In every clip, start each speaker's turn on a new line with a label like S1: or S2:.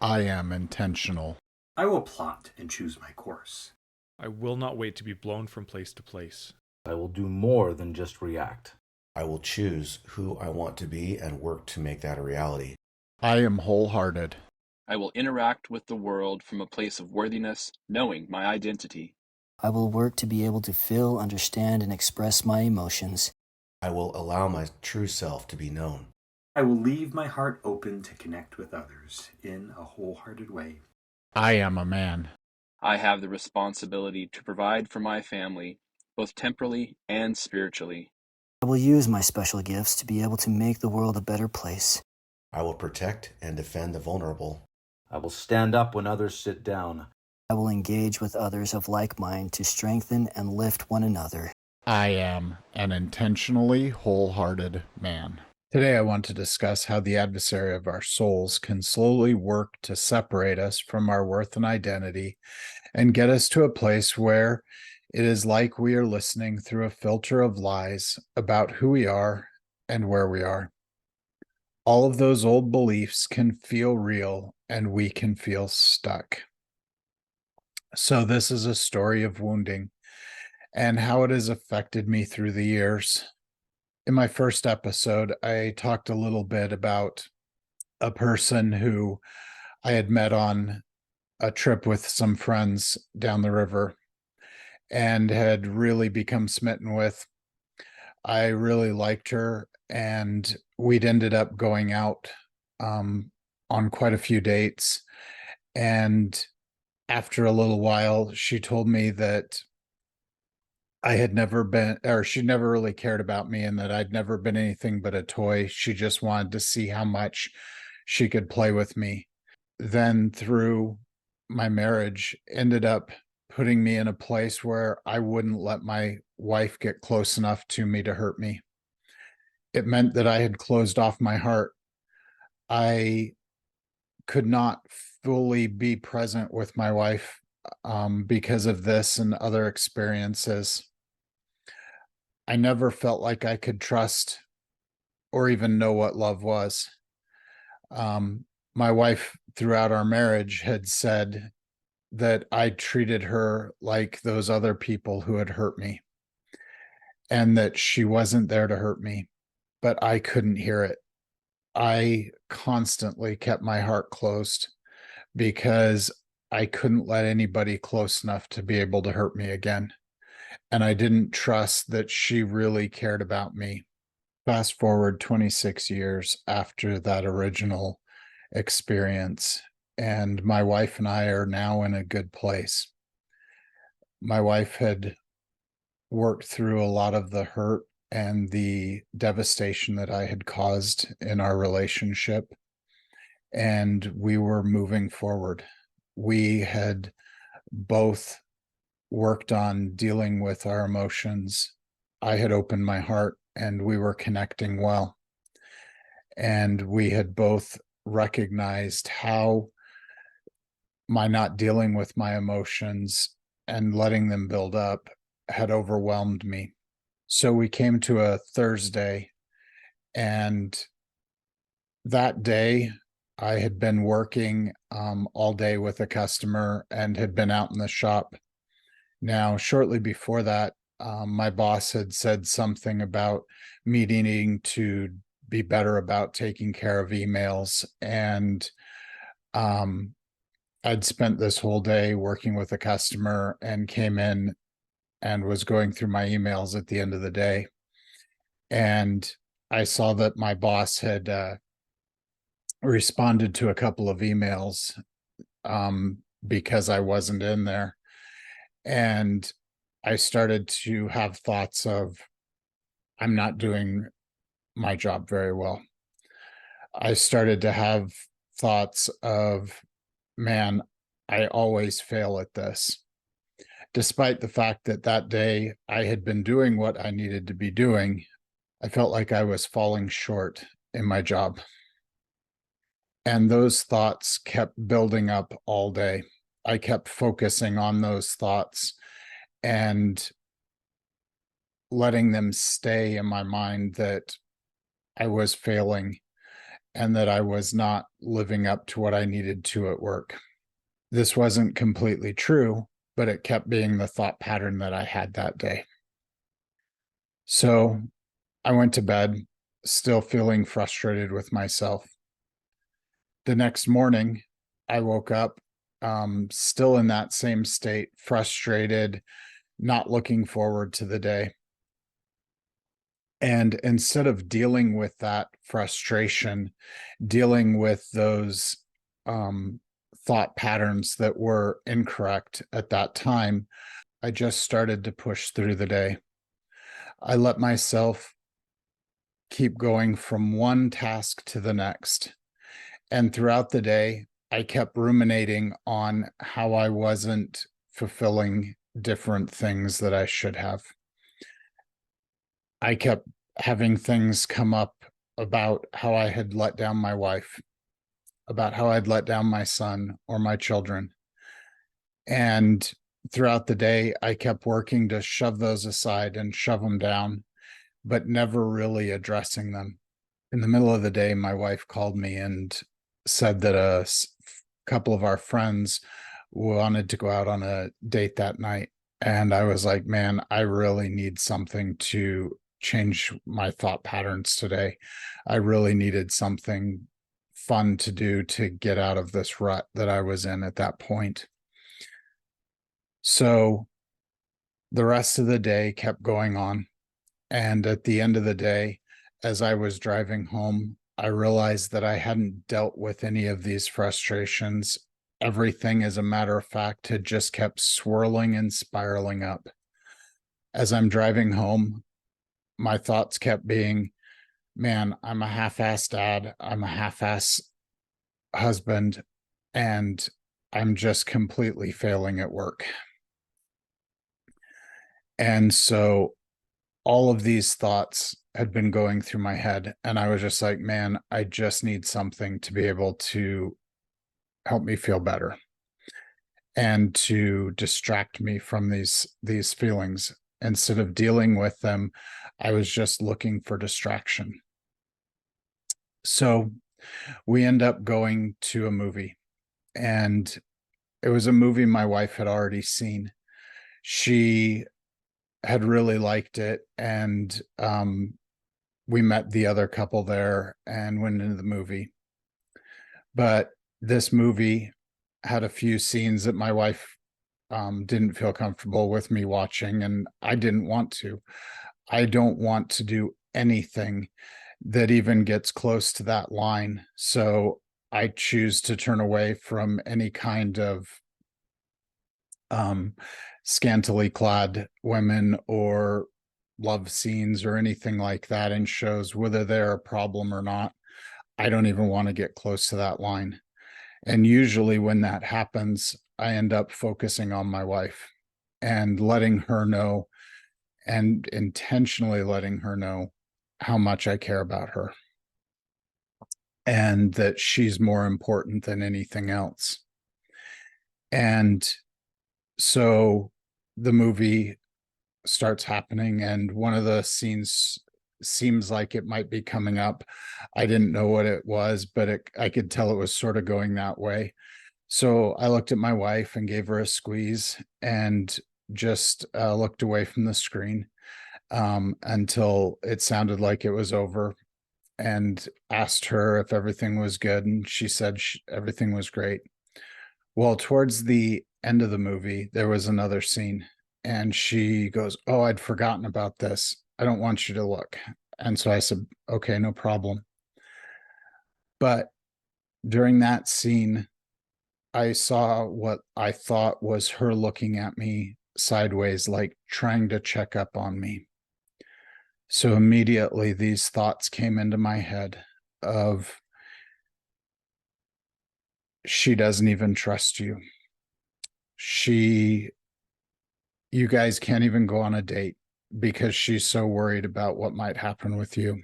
S1: I am intentional.
S2: I will plot and choose my course.
S3: I will not wait to be blown from place to place.
S4: I will do more than just react.
S5: I will choose who I want to be and work to make that a reality.
S1: I am wholehearted.
S6: I will interact with the world from a place of worthiness, knowing my identity.
S7: I will work to be able to feel, understand, and express my emotions.
S5: I will allow my true self to be known.
S2: I will leave my heart open to connect with others in a wholehearted way.
S1: I am a man.
S6: I have the responsibility to provide for my family, both temporally and spiritually.
S7: I will use my special gifts to be able to make the world a better place.
S5: I will protect and defend the vulnerable.
S4: I will stand up when others sit down.
S7: I will engage with others of like mind to strengthen and lift one another.
S1: I am an intentionally wholehearted man. Today I want to discuss how the adversary of our souls can slowly work to separate us from our worth and identity and get us to a place where it is like we are listening through a filter of lies about who we are and where we are. All of those old beliefs can feel real and we can feel stuck. So this is a story of wounding and how it has affected me through the years. In my first episode, I talked a little bit about a person who I had met on a trip with some friends down the river and had really become smitten with. I really liked her, and we'd ended up going out on quite a few dates. And after a little while, she told me that I had never been, or she never really cared about me, and that I'd never been anything but a toy. She just wanted to see how much she could play with me. Then through my marriage, ended up putting me in a place where I wouldn't let my wife get close enough to me to hurt me. It meant that I had closed off my heart. I could not fully be present with my wife because of this and other experiences. I never felt like I could trust or even know what love was. My wife, throughout our marriage, had said that I treated her like those other people who had hurt me, and that she wasn't there to hurt me, but I couldn't hear it. I constantly kept my heart closed because I couldn't let anybody close enough to be able to hurt me again. And I didn't trust that she really cared about me. Fast forward 26 years after that original experience, and my wife and I are now in a good place. My wife had worked through a lot of the hurt and the devastation that I had caused in our relationship, and we were moving forward. We had both worked on dealing with our emotions. I had opened my heart and we were connecting well. And we had both recognized how my not dealing with my emotions and letting them build up had overwhelmed me. So we came to a Thursday, and that day I had been working all day with a customer and had been out in the shop. Now, shortly before that, my boss had said something about me needing to be better about taking care of emails. And I'd spent this whole day working with a customer and came in and was going through my emails at the end of the day. And I saw that my boss had responded to a couple of emails because I wasn't in there. And I started to have thoughts of, I'm not doing my job very well. I started to have thoughts of, man, I always fail at this. Despite the fact that that day I had been doing what I needed to be doing, I felt like I was falling short in my job. And those thoughts kept building up all day. I kept focusing on those thoughts and letting them stay in my mind that I was failing and that I was not living up to what I needed to at work. This wasn't completely true, but it kept being the thought pattern that I had that day. So I went to bed, still feeling frustrated with myself. The next morning, I woke up still in that same state, frustrated, not looking forward to the day. And instead of dealing with that frustration, dealing with those thought patterns that were incorrect at that time, I just started to push through the day. I let myself keep going from one task to the next. And throughout the day, I kept ruminating on how I wasn't fulfilling different things that I should have. I kept having things come up about how I had let down my wife, about how I'd let down my son or my children. And throughout the day, I kept working to shove those aside and shove them down, but never really addressing them. In the middle of the day, my wife called me and said that a couple of our friends wanted to go out on a date that night. And I was like, man, I really need something to change my thought patterns today. I really needed something fun to do to get out of this rut that I was in at that point. So the rest of the day kept going on. And at the end of the day, as I was driving home, I realized that I hadn't dealt with any of these frustrations. Everything, as a matter of fact, had just kept swirling and spiraling up. As I'm driving home, my thoughts kept being, man, I'm a half-ass dad, I'm a half-ass husband, and I'm just completely failing at work. And so all of these thoughts had been going through my head, and I was just like, man, I just need something to be able to help me feel better and to distract me from these feelings. Instead of dealing with them, I was just looking for distraction. So we end up going to a movie, and it was a movie my wife had already seen. She had really liked it, and we met the other couple there and went into the movie. But this movie had a few scenes that my wife didn't feel comfortable with me watching, and I didn't want to. I don't want to do anything that even gets close to that line. So I choose to turn away from any kind of scantily clad women or love scenes or anything like that in shows, whether they're a problem or not. I don't even want to get close to that line. And usually when that happens, I end up focusing on my wife and letting her know, and intentionally letting her know how much I care about her and that she's more important than anything else. And so the movie starts happening, and one of the scenes seems like it might be coming up. I didn't know what it was, but I could tell it was sort of going that way. So I looked at my wife and gave her a squeeze and just looked away from the screen until it sounded like it was over, and asked her if everything was good. And she said everything was great. Well, towards the end of the movie, there was another scene, and she goes, "Oh, I'd forgotten about this. I don't want you to look." And so I said, "Okay, no problem." But during that scene, I saw what I thought was her looking at me sideways, like trying to check up on me. So immediately these thoughts came into my head of, she doesn't even trust you. You guys can't even go on a date because she's so worried about what might happen with you.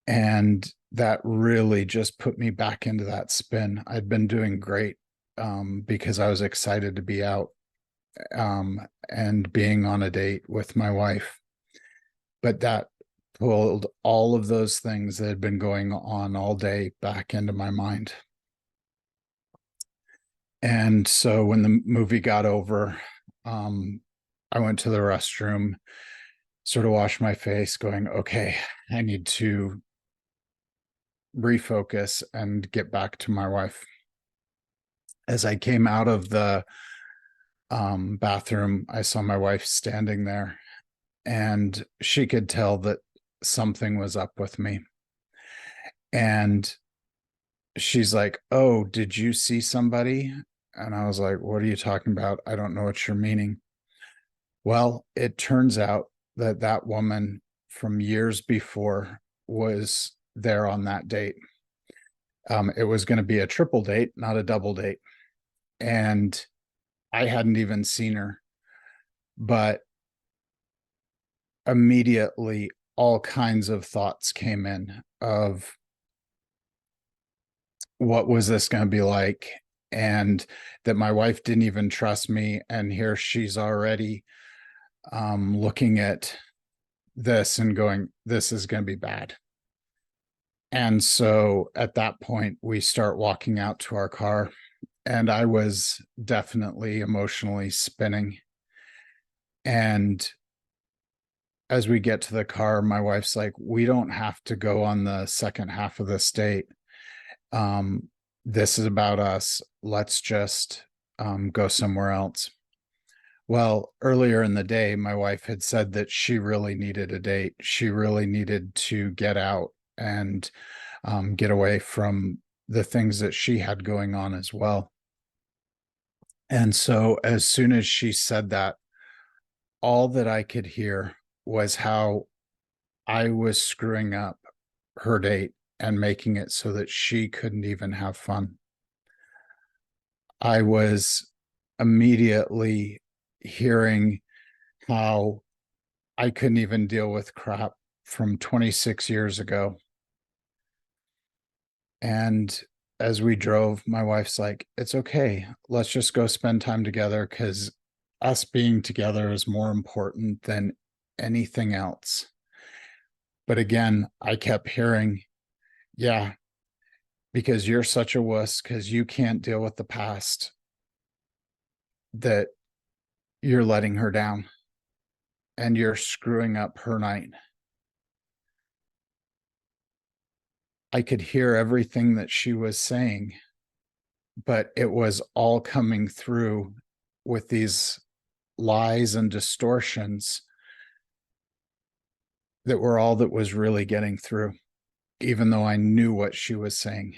S1: And that really just put me back into that spin. I'd been doing great because I was excited to be out and being on a date with my wife. But that pulled all of those things that had been going on all day back into my mind. And so when the movie got over, I went to the restroom, sort of washed my face, going, okay, I need to refocus and get back to my wife. As I came out of the bathroom, I saw my wife standing there, and she could tell that something was up with me. And she's like, "Oh, did you see somebody?" And I was like, "What are you talking about? I don't know what you're meaning." Well, it turns out that that woman from years before was there on that date. It was going to be a triple date, not a double date. And I hadn't even seen her, but immediately all kinds of thoughts came in of what was this going to be like, and that my wife didn't even trust me, and here she's already looking at this and going, this is going to be bad. And so at that point we start walking out to our car, and I was definitely emotionally spinning. And as we get to the car, my wife's like, we don't have to go on the second half of this date. This is about us. Let's just go somewhere else. Well, earlier in the day, my wife had said that she really needed a date. She really needed to get out and get away from the things that she had going on as well. And so as soon as she said that, all that I could hear was how I was screwing up her date and making it so that she couldn't even have fun. I was immediately hearing how I couldn't even deal with crap from 26 years ago. And as we drove, my wife's like, it's okay. Let's just go spend time together, because us being together is more important than anything else. But again, I kept hearing, yeah, because you're such a wuss, because you can't deal with the past, that you're letting her down and you're screwing up her night. I could hear everything that she was saying, but it was all coming through with these lies and distortions that were all that was really getting through, even though I knew what she was saying.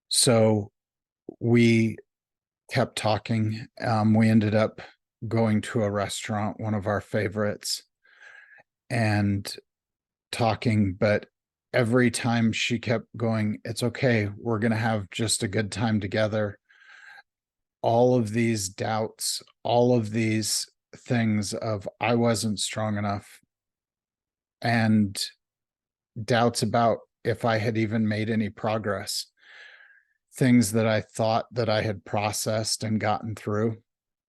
S1: So we kept talking. We ended up going to a restaurant, one of our favorites, and talking. But every time she kept going, it's okay, we're going to have just a good time together. All of these doubts, all of these things of I wasn't strong enough, and doubts about if I had even made any progress. Things that I thought that I had processed and gotten through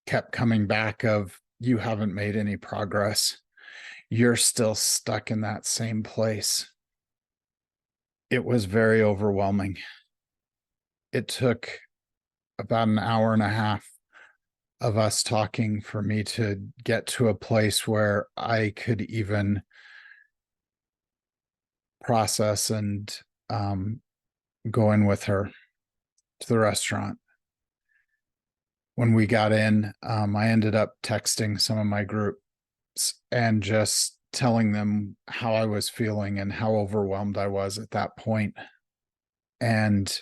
S1: kept coming back of, you haven't made any progress. You're still stuck in that same place. It was very overwhelming. It took about an hour and a half of us talking for me to get to a place where I could even process and go in with her to the restaurant. When we got in, I ended up texting some of my groups and just telling them how I was feeling and how overwhelmed I was at that point, and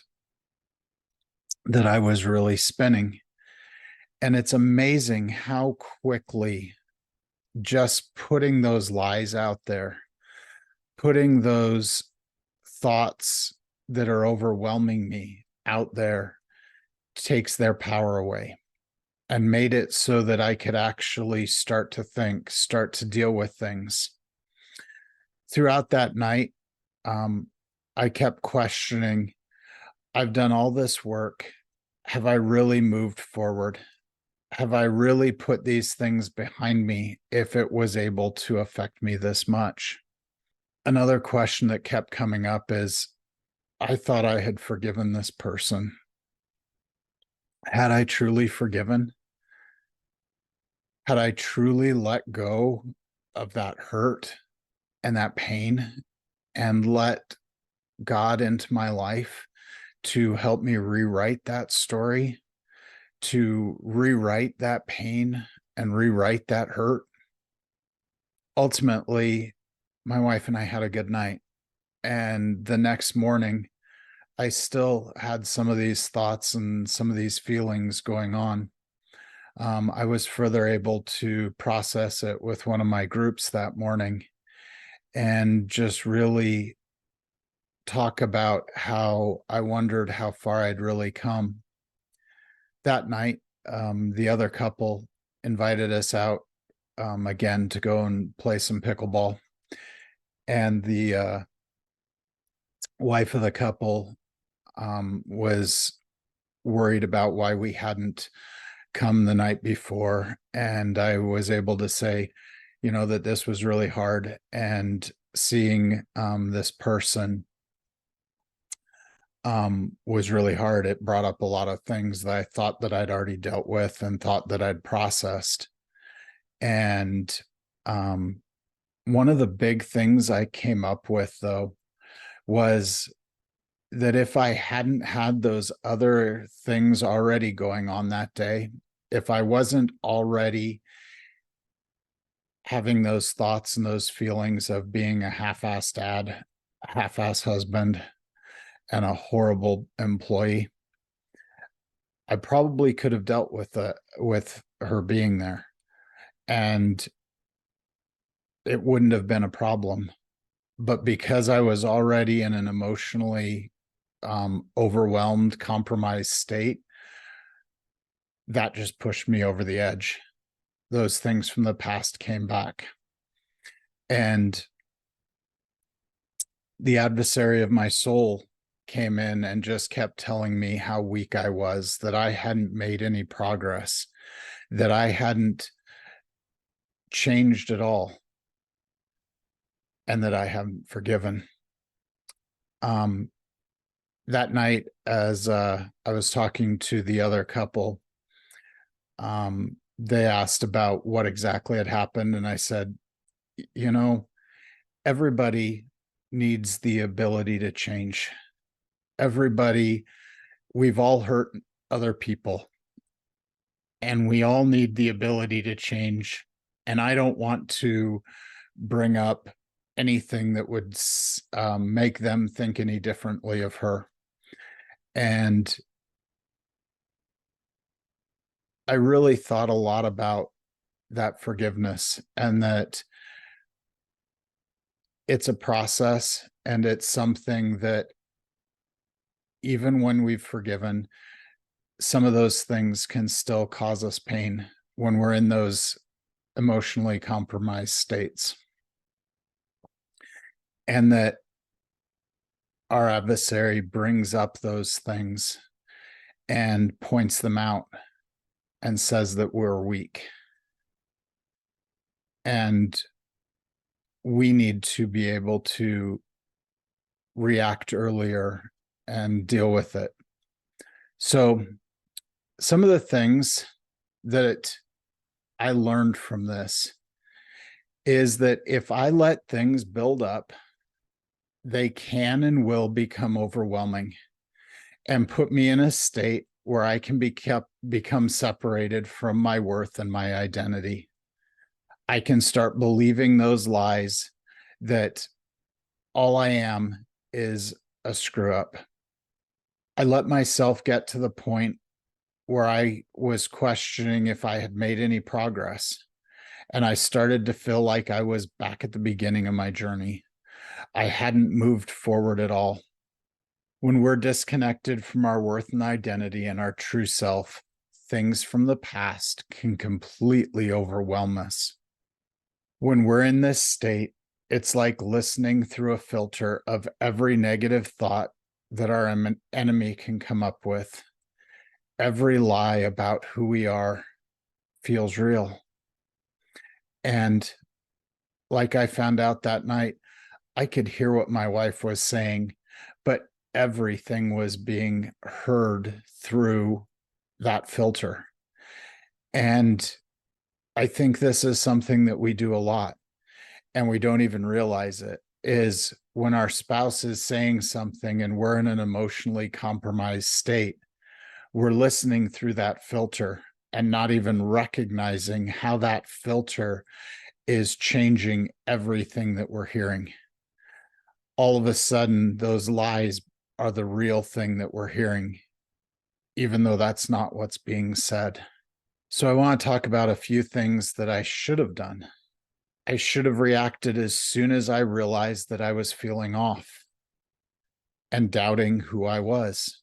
S1: that I was really spinning. And it's amazing how quickly just putting those lies out there, putting those thoughts that are overwhelming me out there, takes their power away, and made it so that I could actually start to think, start to deal with things. Throughout that night, I kept questioning, I've done all this work. Have I really moved forward? have I really put these things behind me if it was able to affect me this much? Another question that kept coming up is, I thought I had forgiven this person. Had I truly forgiven? Had I truly let go of that hurt and that pain and let God into my life to help me rewrite that story, to rewrite that pain and rewrite that hurt? Ultimately, my wife and I had a good night. And the next morning, I still had some of these thoughts and some of these feelings going on. I was further able to process it with one of my groups that morning and just really talk about how I wondered how far I'd really come. That night, the other couple invited us out again to go and play some pickleball. And the wife of the couple was worried about why we hadn't come the night before. And I was able to say, that this was really hard. And seeing this person was really hard. It brought up a lot of things that I thought that I'd already dealt with and thought that I'd processed. And one of the big things I came up with, though, was that if I hadn't had those other things already going on that day, if I wasn't already having those thoughts and those feelings of being a half-assed dad, a half-assed husband, and a horrible employee, I probably could have dealt with her being there, and it wouldn't have been a problem. But because I was already in an emotionally overwhelmed, compromised state, that just pushed me over the edge. Those things from the past came back. And the adversary of my soul came in and just kept telling me how weak I was, that I hadn't made any progress, that I hadn't changed at all, and that I haven't forgiven. That night, as I was talking to the other couple, they asked about what exactly had happened. And I said, everybody needs the ability to change. We've all hurt other people, and we all need the ability to change. And I don't want to bring up anything that would make them think any differently of her. And I really thought a lot about that forgiveness, and that it's a process, and it's something that even when we've forgiven, some of those things can still cause us pain when we're in those emotionally compromised states. And that our adversary brings up those things and points them out and says that we're weak. And we need to be able to react earlier and deal with it. So some of the things that I learned from this is that if I let things build up, they can and will become overwhelming and put me in a state where I can become separated from my worth and my identity. I can start believing those lies that all I am is a screw up. I let myself get to the point where I was questioning if I had made any progress. And I started to feel like I was back at the beginning of my journey. I hadn't moved forward at all. When we're disconnected from our worth and identity and our true self, things from the past can completely overwhelm us. When we're in this state, it's like listening through a filter of every negative thought that our enemy can come up with, every lie about who we are, feels real. And like I found out that night, I could hear what my wife was saying, but everything was being heard through that filter. And I think this is something that we do a lot and we don't even realize it, is when our spouse is saying something and we're in an emotionally compromised state, we're listening through that filter and not even recognizing how that filter is changing everything that we're hearing. All of a sudden, those lies are the real thing that we're hearing, even though that's not what's being said. So I want to talk about a few things that I should have done. I should have reacted as soon as I realized that I was feeling off and doubting who I was.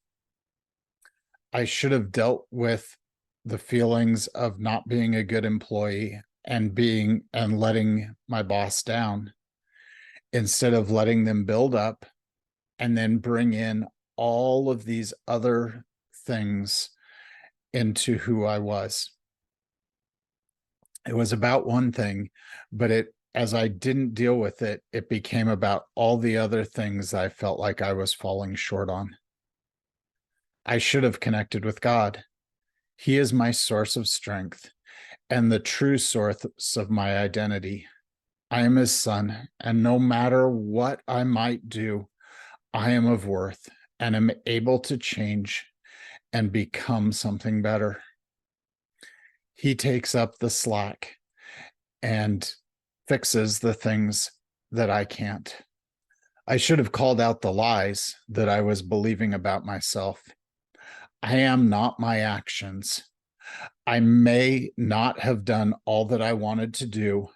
S1: I should have dealt with the feelings of not being a good employee and letting my boss down, instead of letting them build up and then bring in all of these other things into who I was. It was about one thing, but as I didn't deal with it, it became about all the other things I felt like I was falling short on. I should have connected with God. He is my source of strength and the true source of my identity. I am his son, and no matter what I might do, I am of worth and am able to change and become something better. He takes up the slack and fixes the things that I can't. I should have called out the lies that I was believing about myself. I am not my actions. I may not have done all that I wanted to do.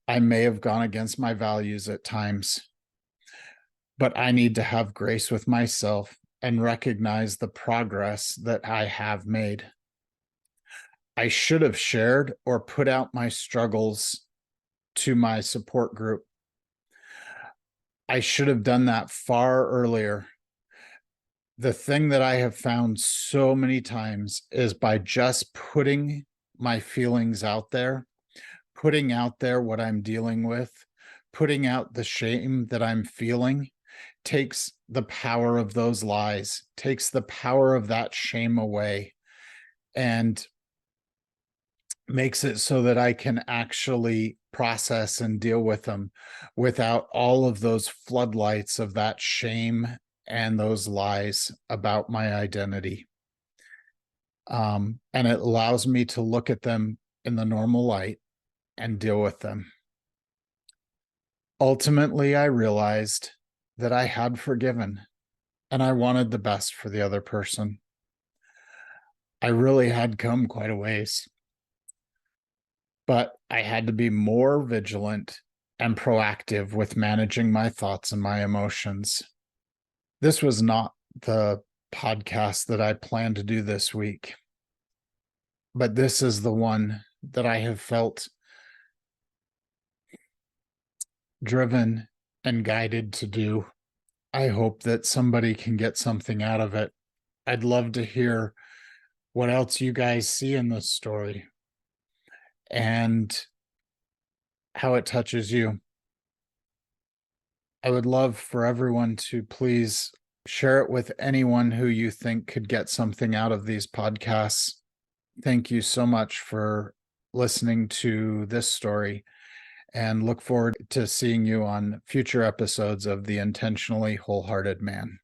S1: I may have gone against my values at times, but I need to have grace with myself and recognize the progress that I have made. I should have shared or put out my struggles to my support group. I should have done that far earlier. The thing that I have found so many times is by just putting my feelings out there, putting out there what I'm dealing with, putting out the shame that I'm feeling, takes the power of those lies, takes the power of that shame away, and makes it so that I can actually process and deal with them without all of those floodlights of that shame and those lies about my identity. And it allows me to look at them in the normal light and deal with them. Ultimately, I realized that I had forgiven and I wanted the best for the other person. I really had come quite a ways, but I had to be more vigilant and proactive with managing my thoughts and my emotions. This was not the podcast that I planned to do this week, but this is the one that I have felt driven and guided to do. I hope that somebody can get something out of it. I'd love to hear what else you guys see in this story and how it touches you. I would love for everyone to please share it with anyone who you think could get something out of these podcasts. Thank you so much for listening to this story, and look forward to seeing you on future episodes of The Intentionally Wholehearted Man.